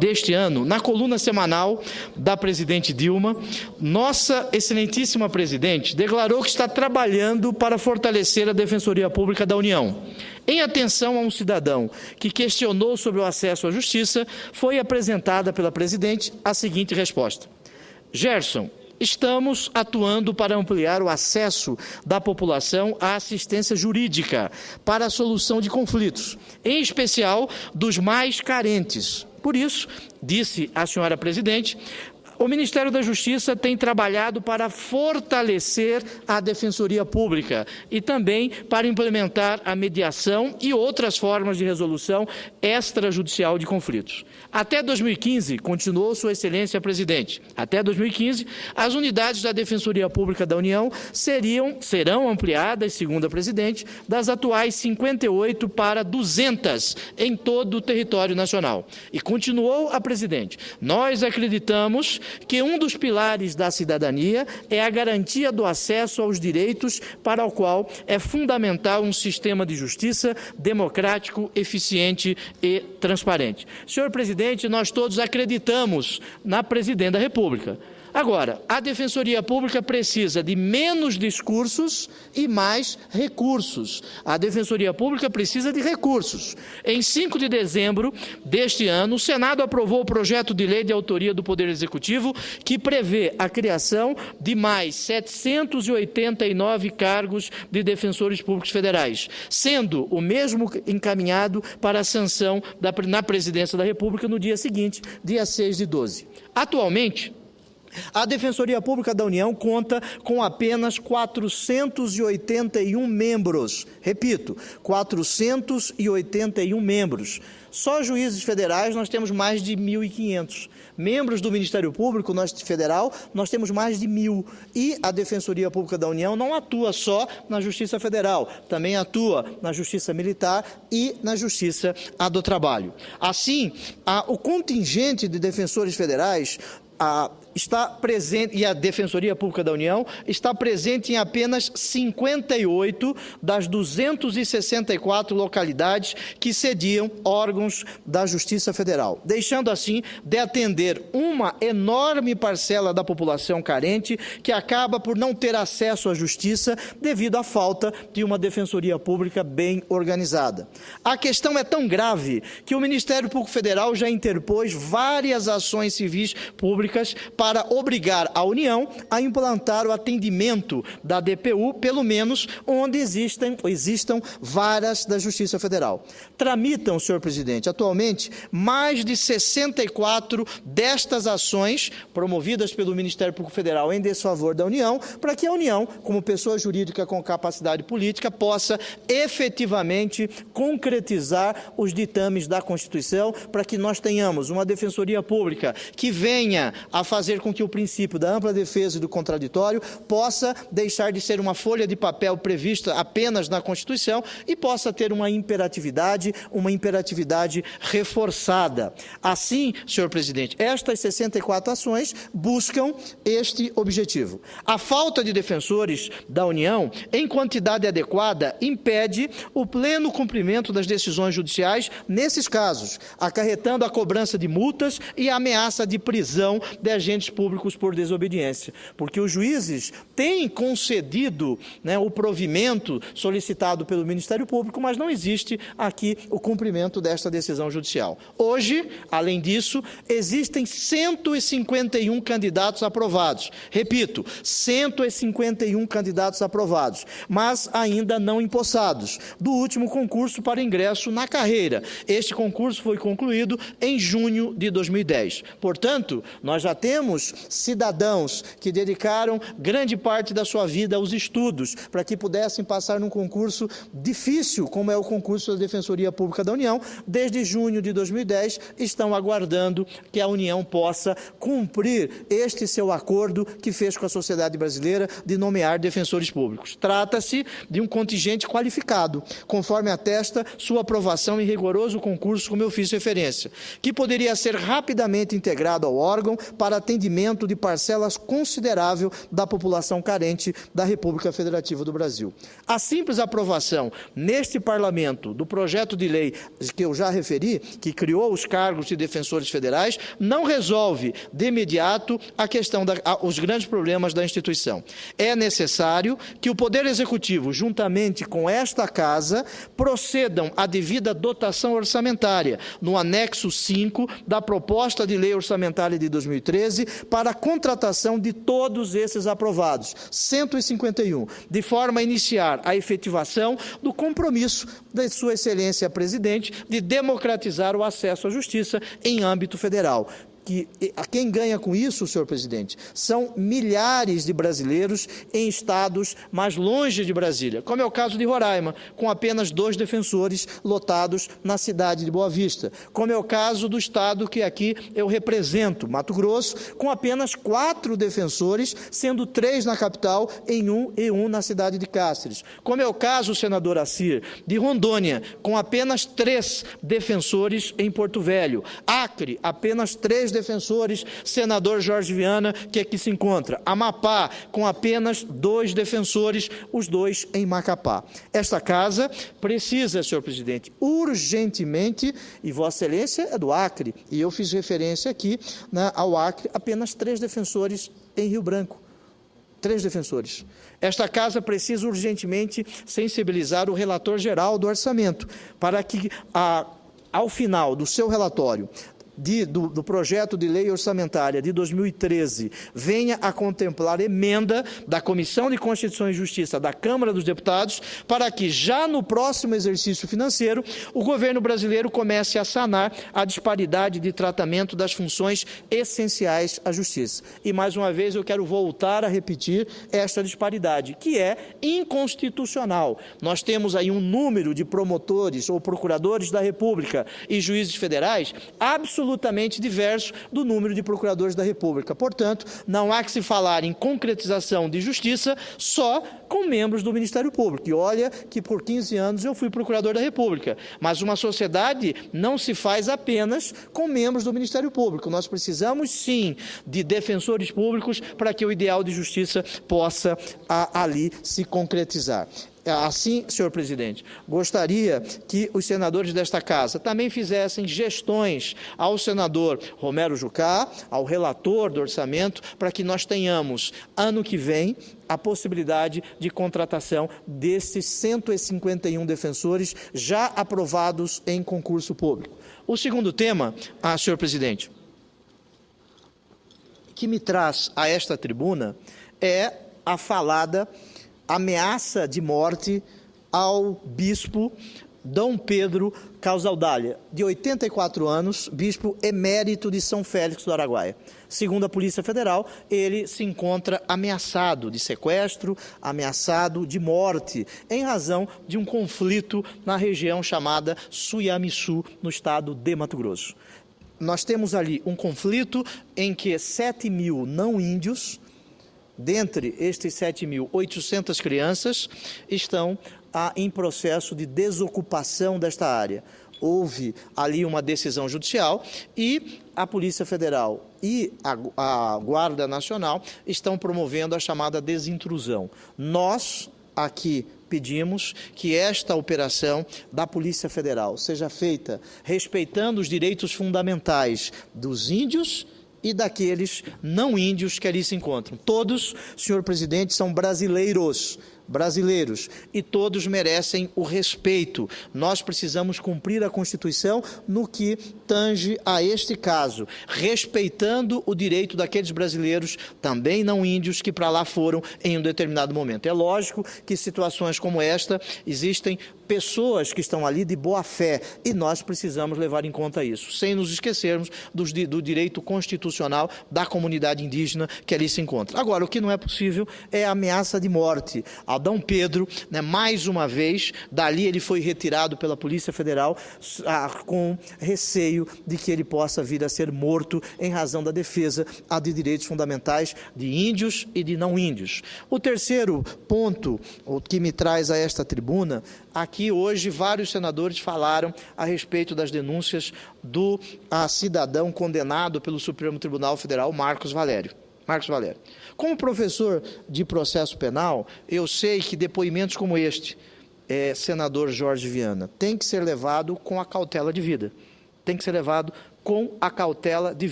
deste ano, na coluna semanal da presidente Dilma, nossa excelentíssima presidente declarou que está trabalhando para fortalecer a Defensoria Pública da União. Em atenção a um cidadão que questionou sobre o acesso à justiça, foi apresentada pela presidente a seguinte resposta: Gerson, estamos atuando para ampliar o acesso da população à assistência jurídica para a solução de conflitos, em especial dos mais carentes. Por isso, disse a senhora presidente, o Ministério da Justiça tem trabalhado para fortalecer a Defensoria Pública e também para implementar a mediação e outras formas de resolução extrajudicial de conflitos. Até 2015, continuou Sua Excelência Presidente, até 2015, as unidades da Defensoria Pública da União serão ampliadas, segundo a Presidente, das atuais 58 para 200 em todo o território nacional. E continuou a Presidente, nós acreditamos que um dos pilares da cidadania é a garantia do acesso aos direitos, para o qual é fundamental um sistema de justiça democrático, eficiente e transparente. Senhor Presidente, nós todos acreditamos na Presidente da República. Agora, a Defensoria Pública precisa de menos discursos e mais recursos. A Defensoria Pública precisa de recursos. Em 5 de dezembro deste ano, o Senado aprovou o projeto de lei de autoria do Poder Executivo que prevê a criação de mais 789 cargos de defensores públicos federais, sendo o mesmo encaminhado para a sanção na Presidência da República no dia seguinte, dia 6/12. Atualmente, a Defensoria Pública da União conta com apenas 481 membros. Repito, 481 membros. Só juízes federais nós temos mais de 1.500. Membros do Ministério Público Federal nós temos mais de 1.000. E a Defensoria Pública da União não atua só na Justiça Federal, também atua na Justiça Militar e na Justiça do Trabalho. Assim, o contingente de defensores federais está presente, e a Defensoria Pública da União está presente em apenas 58 das 264 localidades que sediam órgãos da Justiça Federal, deixando assim de atender uma enorme parcela da população carente que acaba por não ter acesso à justiça devido à falta de uma Defensoria Pública bem organizada. A questão é tão grave que o Ministério Público Federal já interpôs várias ações civis públicas para obrigar a União a implantar o atendimento da DPU, pelo menos onde existam varas da Justiça Federal. Tramitam, senhor presidente, atualmente mais de 64 destas ações promovidas pelo Ministério Público Federal em desfavor da União, para que a União, como pessoa jurídica com capacidade política, possa efetivamente concretizar os ditames da Constituição, para que nós tenhamos uma Defensoria Pública que venha a fazer com que o princípio da ampla defesa e do contraditório possa deixar de ser uma folha de papel prevista apenas na Constituição e possa ter uma imperatividade reforçada. Assim, senhor presidente, estas 64 ações buscam este objetivo. A falta de defensores da União em quantidade adequada impede o pleno cumprimento das decisões judiciais nesses casos, acarretando a cobrança de multas e a ameaça de prisão de agentes públicos por desobediência, porque os juízes têm concedido o provimento solicitado pelo Ministério Público, mas não existe aqui o cumprimento desta decisão judicial. Hoje, além disso, existem 151 candidatos aprovados. Repito, 151 candidatos aprovados, mas ainda não empossados, do último concurso para ingresso na carreira. Este concurso foi concluído em junho de 2010. Portanto, nós já temos cidadãos que dedicaram grande parte da sua vida aos estudos para que pudessem passar num concurso difícil, como é o concurso da Defensoria Pública da União. Desde junho de 2010, estão aguardando que a União possa cumprir este seu acordo que fez com a sociedade brasileira de nomear defensores públicos. Trata-se de um contingente qualificado, conforme atesta sua aprovação em rigoroso concurso, como eu fiz referência, que poderia ser rapidamente integrado ao órgão para atendimento atendimento de parcelas considerável da população carente da República Federativa do Brasil. A simples aprovação neste Parlamento do projeto de lei que eu já referi, que criou os cargos de defensores federais, não resolve de imediato os grandes problemas da instituição. É necessário que o Poder Executivo, juntamente com esta Casa, procedam à devida dotação orçamentária, no anexo 5 da proposta de lei orçamentária de 2013, para a contratação de todos esses aprovados, 151, de forma a iniciar a efetivação do compromisso de Sua Excelência Presidente de democratizar o acesso à justiça em âmbito federal. Quem ganha com isso, senhor presidente, são milhares de brasileiros em estados mais longe de Brasília, como é o caso de Roraima, com apenas 2 defensores lotados na cidade de Boa Vista, como é o caso do estado que aqui eu represento, Mato Grosso, com apenas 4 defensores, sendo 3 na capital e um na cidade de Cáceres, como é o caso, senador Assir, de Rondônia, com apenas 3 defensores em Porto Velho, Acre, apenas 3 defensores, senador Jorge Viana, que aqui se encontra. Amapá, com apenas 2 defensores, os 2 em Macapá. Esta Casa precisa, senhor presidente, urgentemente, e Vossa Excelência é do Acre, e eu fiz referência aqui ao Acre, apenas 3 defensores em Rio Branco. 3 defensores. Esta Casa precisa urgentemente sensibilizar o relator geral do orçamento, para que, ao final do seu relatório, do projeto de lei orçamentária de 2013 venha a contemplar emenda da Comissão de Constituição e Justiça da Câmara dos Deputados, para que já no próximo exercício financeiro o governo brasileiro comece a sanar a disparidade de tratamento das funções essenciais à justiça. E mais uma vez eu quero voltar a repetir esta disparidade, que é inconstitucional. Nós temos aí um número de promotores ou procuradores da República e juízes federais absolutamente diverso do número de procuradores da República. Portanto, não há que se falar em concretização de justiça só com membros do Ministério Público. E olha que por 15 anos eu fui procurador da República, mas uma sociedade não se faz apenas com membros do Ministério Público. Nós precisamos, sim, de defensores públicos para que o ideal de justiça possa ali se concretizar. Assim, senhor presidente, gostaria que os senadores desta Casa também fizessem gestões ao senador Romero Jucá, ao relator do orçamento, para que nós tenhamos, ano que vem, a possibilidade de contratação desses 151 defensores já aprovados em concurso público. O segundo tema, senhor presidente, que me traz a esta tribuna é a falada ameaça de morte ao bispo Dom Pedro Causaldália, de 84 anos, bispo emérito de São Félix do Araguaia. Segundo a Polícia Federal, ele se encontra ameaçado de sequestro, ameaçado de morte, em razão de um conflito na região chamada Suiamiçu, no estado de Mato Grosso. Nós temos ali um conflito em que 7.000 não índios, dentre estes 7.800 crianças, estão em processo de desocupação desta área. Houve ali uma decisão judicial e a Polícia Federal e a Guarda Nacional estão promovendo a chamada desintrusão. Nós, aqui, pedimos que esta operação da Polícia Federal seja feita respeitando os direitos fundamentais dos índios e daqueles não índios que ali se encontram. Todos, senhor presidente, são brasileiros, e todos merecem o respeito. Nós precisamos cumprir a Constituição no que tange a este caso, respeitando o direito daqueles brasileiros, também não índios, que para lá foram em um determinado momento. É lógico que situações como esta existem pessoas que estão ali de boa fé e nós precisamos levar em conta isso, sem nos esquecermos do direito constitucional da comunidade indígena que ali se encontra. Agora, o que não é possível é a ameaça de morte. A Adão Pedro, né, mais uma vez, dali ele foi retirado pela Polícia Federal com receio de que ele possa vir a ser morto em razão da defesa de direitos fundamentais de índios e de não índios. O terceiro ponto que me traz a esta tribuna, aqui hoje vários senadores falaram a respeito das denúncias do cidadão condenado pelo Supremo Tribunal Federal, Marcos Valério. Como professor de processo penal, eu sei que depoimentos como este, senador Jorge Viana, tem que ser levado com a cautela de vida.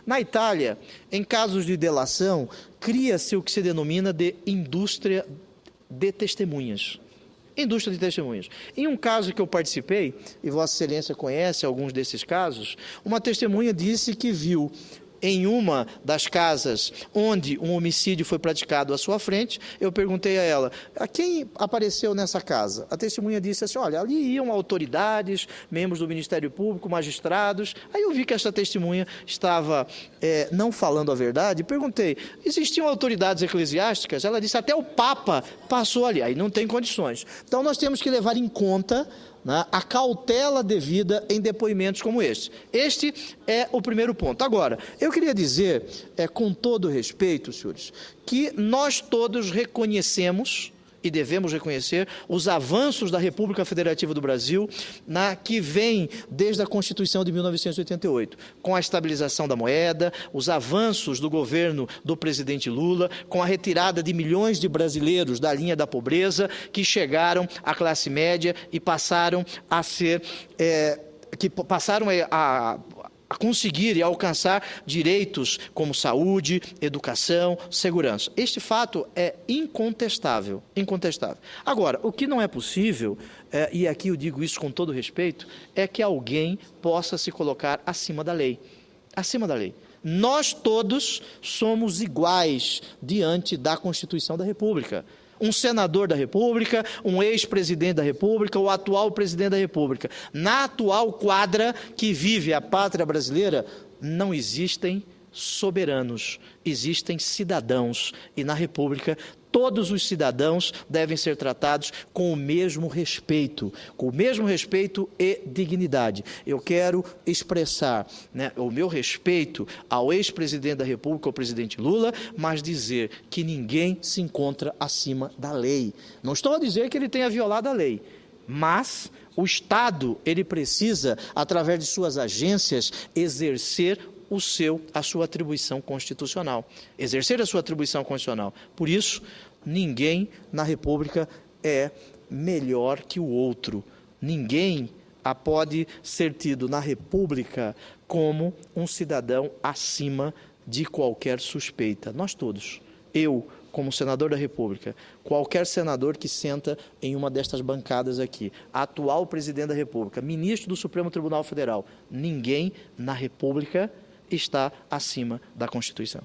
Na Itália, em casos de delação, cria-se o que se denomina de indústria de testemunhas. Em um caso que eu participei, e Vossa Excelência conhece alguns desses casos, uma testemunha disse que viu em uma das casas onde um homicídio foi praticado à sua frente. Eu perguntei a ela, quem apareceu nessa casa? A testemunha disse assim, olha, ali iam autoridades, membros do Ministério Público, magistrados. Aí eu vi que essa testemunha estava não falando a verdade. Perguntei, existiam autoridades eclesiásticas? Ela disse, até o Papa passou ali. Aí não tem condições. Então nós temos que levar em conta a cautela devida em depoimentos como este. Este é o primeiro ponto. Agora, eu queria dizer, com todo respeito, senhores, que nós todos reconhecemos e devemos reconhecer os avanços da República Federativa do Brasil, que vem desde a Constituição de 1988, com a estabilização da moeda, os avanços do governo do presidente Lula, com a retirada de milhões de brasileiros da linha da pobreza, que chegaram à classe média e passaram a ser, a conseguir e a alcançar direitos como saúde, educação, segurança. Este fato é incontestável. Agora, o que não é possível, e aqui eu digo isso com todo respeito, é que alguém possa se colocar acima da lei. Nós todos somos iguais diante da Constituição da República. Um senador da República, um ex-presidente da República, o atual presidente da República. Na atual quadra que vive a pátria brasileira, não existem soberanos, existem cidadãos. E na República, todos os cidadãos devem ser tratados com o mesmo respeito e dignidade. Eu quero expressar o meu respeito ao ex-presidente da República, ao presidente Lula, mas dizer que ninguém se encontra acima da lei. Não estou a dizer que ele tenha violado a lei, mas o Estado, ele precisa, através de suas agências, exercer a sua atribuição constitucional. Por isso, ninguém na República é melhor que o outro. Ninguém pode ser tido na República como um cidadão acima de qualquer suspeita. Nós todos, eu, como senador da República, qualquer senador que senta em uma destas bancadas aqui, atual presidente da República, ministro do Supremo Tribunal Federal, ninguém na República está acima da Constituição.